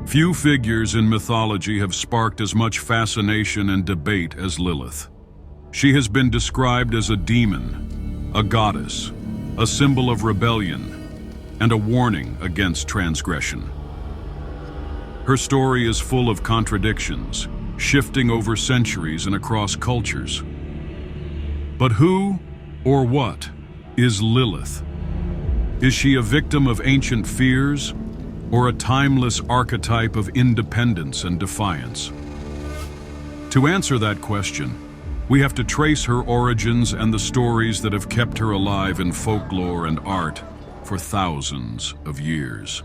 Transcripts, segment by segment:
Few figures in mythology have sparked as much fascination and debate as Lilith. She has been described as a demon, a goddess, a symbol of rebellion, and a warning against transgression. Her story is full of contradictions, shifting over centuries and across cultures. But who or what is Lilith? Is she a victim of ancient fears, or a timeless archetype of independence and defiance? To answer that question, we have to trace her origins and the stories that have kept her alive in folklore and art for thousands of years.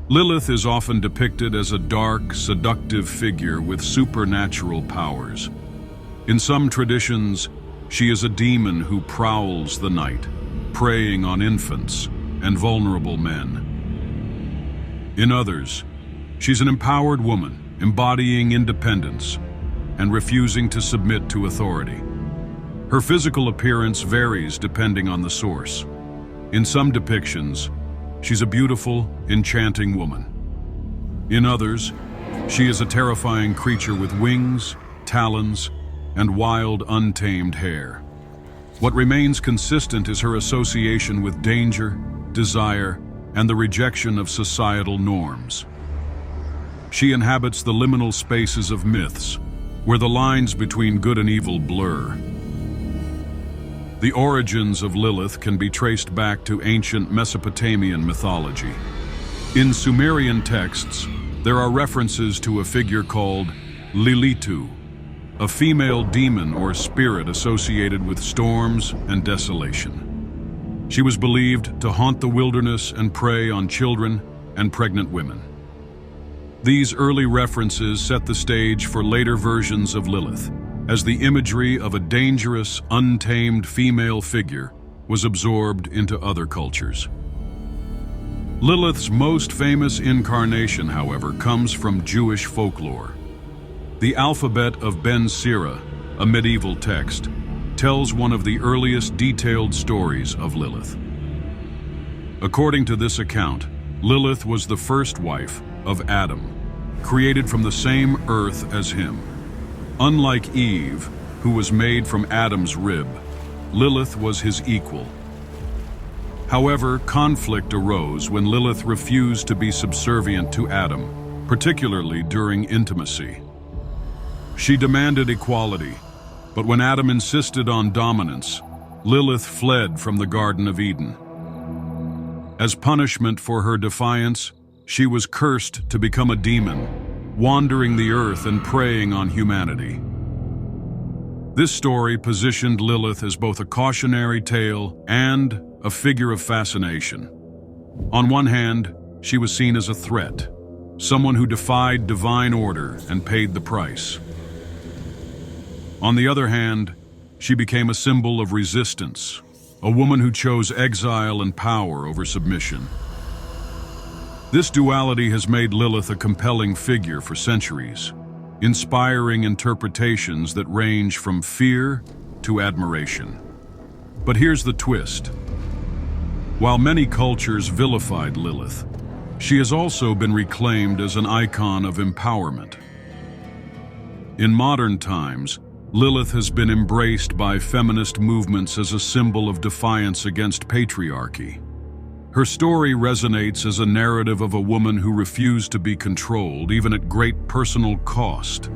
Lilith is often depicted as a dark, seductive figure with supernatural powers. In some traditions, she is a demon who prowls the night, preying on infants and vulnerable men. In others, she's an empowered woman, embodying independence and refusing to submit to authority. Her physical appearance varies depending on the source. In some depictions, she's a beautiful, enchanting woman. In others, she is a terrifying creature with wings, talons, and wild, untamed hair. What remains consistent is her association with danger, desire, and the rejection of societal norms. She inhabits the liminal spaces of myths, where the lines between good and evil blur. The origins of Lilith can be traced back to ancient Mesopotamian mythology. In Sumerian texts, there are references to a figure called Lilith, a female demon or spirit associated with storms and desolation. She was believed to haunt the wilderness and prey on children and pregnant women. These early references set the stage for later versions of Lilith, as the imagery of a dangerous, untamed female figure was absorbed into other cultures. Lilith's most famous incarnation, however, comes from Jewish folklore. The Alphabet of Ben-Sira, a medieval text, tells one of the earliest detailed stories of Lilith. According to this account, Lilith was the first wife of Adam, created from the same earth as him. Unlike Eve, who was made from Adam's rib, Lilith was his equal. However, conflict arose when Lilith refused to be subservient to Adam, particularly during intimacy. She demanded equality, but when Adam insisted on dominance, Lilith fled from the Garden of Eden. As punishment for her defiance, she was cursed to become a demon, wandering the earth and preying on humanity. This story positioned Lilith as both a cautionary tale and a figure of fascination. On one hand, she was seen as a threat, someone who defied divine order and paid the price. On the other hand, she became a symbol of resistance, a woman who chose exile and power over submission. This duality has made Lilith a compelling figure for centuries, inspiring interpretations that range from fear to admiration. But here's the twist. While many cultures vilified Lilith, she has also been reclaimed as an icon of empowerment. In modern times, Lilith has been embraced by feminist movements as a symbol of defiance against patriarchy. Her story resonates as a narrative of a woman who refused to be controlled, even at great personal cost.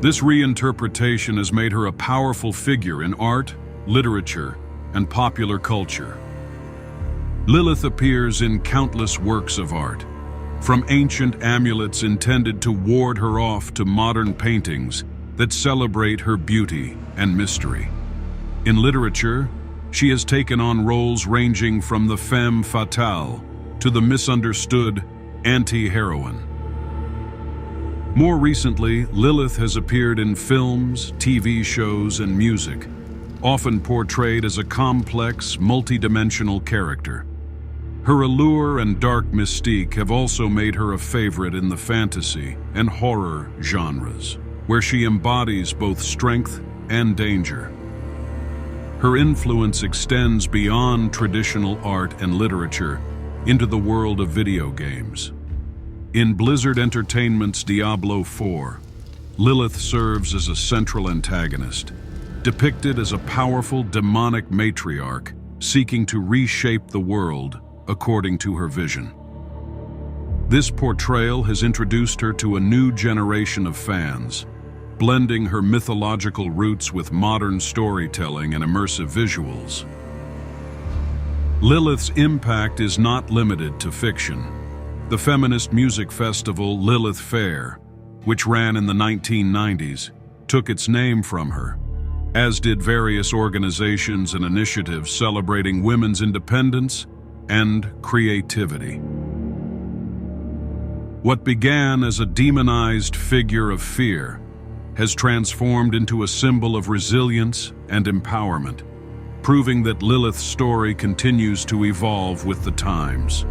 This reinterpretation has made her a powerful figure in art, literature, and popular culture. Lilith appears in countless works of art, from ancient amulets intended to ward her off to modern paintings that celebrate her beauty and mystery. In literature, she has taken on roles ranging from the femme fatale to the misunderstood anti-heroine. More recently, Lilith has appeared in films, TV shows, and music, often portrayed as a complex, multidimensional character. Her allure and dark mystique have also made her a favorite in the fantasy and horror genres, where she embodies both strength and danger. Her influence extends beyond traditional art and literature into the world of video games. In Blizzard Entertainment's Diablo 4, Lilith serves as a central antagonist, depicted as a powerful demonic matriarch seeking to reshape the world according to her vision. This portrayal has introduced her to a new generation of fans, blending her mythological roots with modern storytelling and immersive visuals. Lilith's impact is not limited to fiction. The feminist music festival Lilith Fair, which ran in the 1990s, took its name from her, as did various organizations and initiatives celebrating women's independence and creativity. What began as a demonized figure of fear has transformed into a symbol of resilience and empowerment, proving that Lilith's story continues to evolve with the times.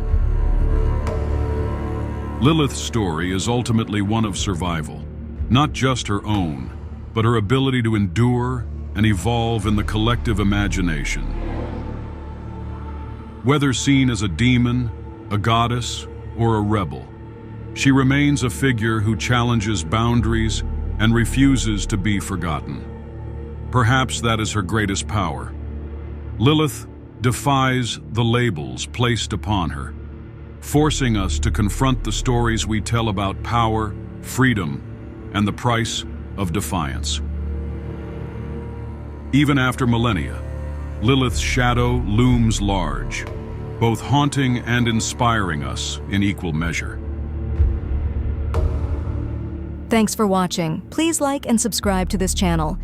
Lilith's story is ultimately one of survival, not just her own, but her ability to endure and evolve in the collective imagination. Whether seen as a demon, a goddess, or a rebel, she remains a figure who challenges boundaries and refuses to be forgotten. Perhaps that is her greatest power. Lilith defies the labels placed upon her, forcing us to confront the stories we tell about power, freedom, and the price of defiance. Even after millennia, Lilith's shadow looms large, both haunting and inspiring us in equal measure. Thanks for watching. Please like and subscribe to this channel.